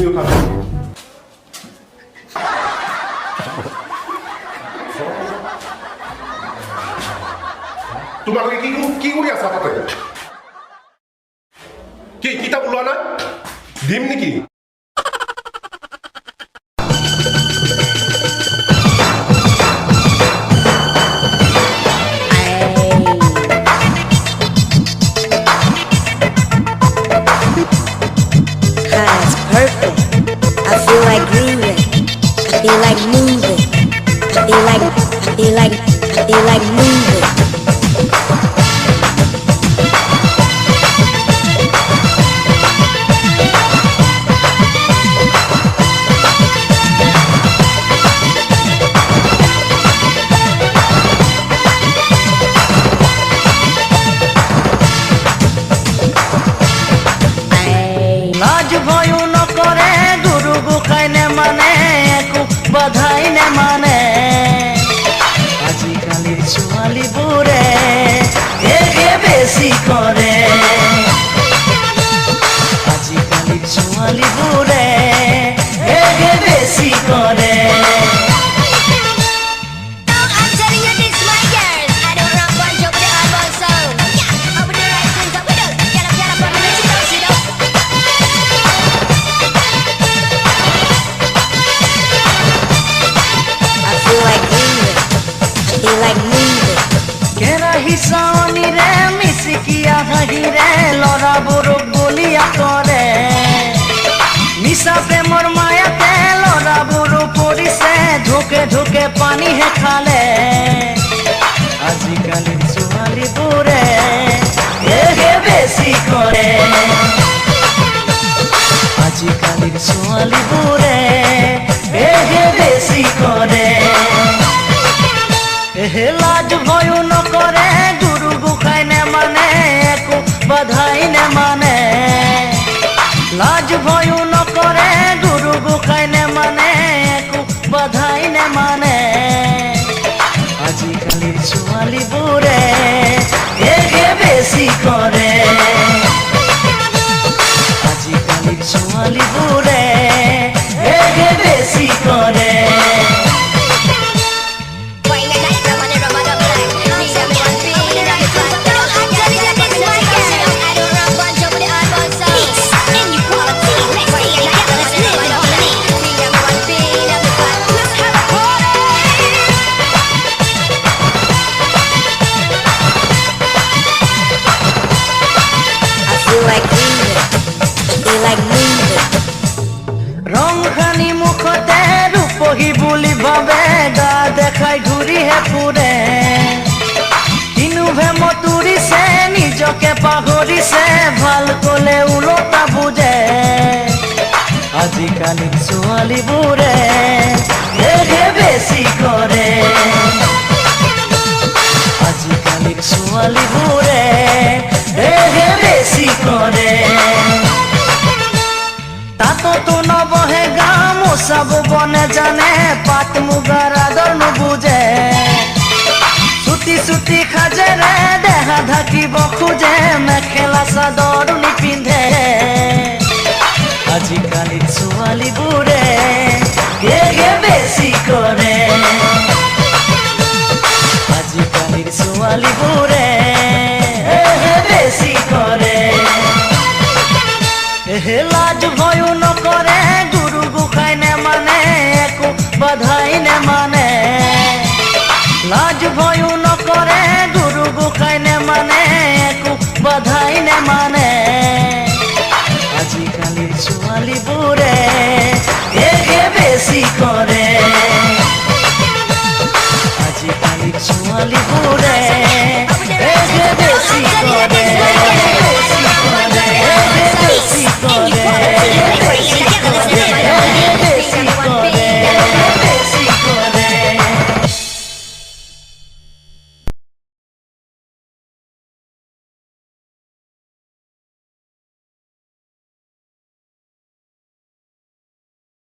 তুমিও খাবে তোমালোকে কি কৰি আছা তাতে কি কিতাপ ওলোৱা নাই দিম নেকি बधाई ने माने आजिकालिर ছোৱালী বোৰে এগে বেছি কৰে आजिकालिर ছোৱালী বোৰে এগে বেছি কৰে हिसानी रे मिसिकिया हही रे लड़ा बुरु गुलिया करे मिसा प्रेमर मायाते लड़ा बुरु परी से ढुके ढुके पानी है खाले आजिकालिर ছোৱালী বোৰে এগে বেছি কৰে आजिकालिर ছোৱালী বোৰে এগে বেছি কৰে लाज भयू न करे गुरु गुखाई ने माने एको बधाई ने माने लाज भयू न करे गुरु गुखाई ने माने एको बधाई ने माने आजिकालिर ছোৱালী বোৰে এগে বেছি কৰে आजिकालिर ছোৱালী বোৰে এগে বেছি কৰে रंगखानी मुखते रूपही बुली भावे गा देखाई घूरी है पूरे किनु भे मतुरी से निजके पाहरी से ভাল कोले उलोटा बुझे आजिकालिर ছোৱালী বোৰে এগে বেছি কৰে आजिकालिर ছোৱালী বোৰে এগে বেছি কৰে तो न बहे गाम सब बने जाने पात मुगार आदर न बुझे सुती सुती खाजे रे देहा ढाकी बखुजे मेखेला चादर नि पिंधे आजिकालिर ছোৱালী বোৰে এগে বেছি কৰে आजिकालिर ছোৱালী বোৰে এগে বেছি কৰে लाज भयू न करे गुरु गुखाई ने माने एको बधाई ने माने लाज भयू न करे गुरु गुखाई ने माने एको बधाई ने माने आजिकालिर ছোৱালী বোৰে এগে বেছি কৰে आजिकालिर ছোৱালী বোৰে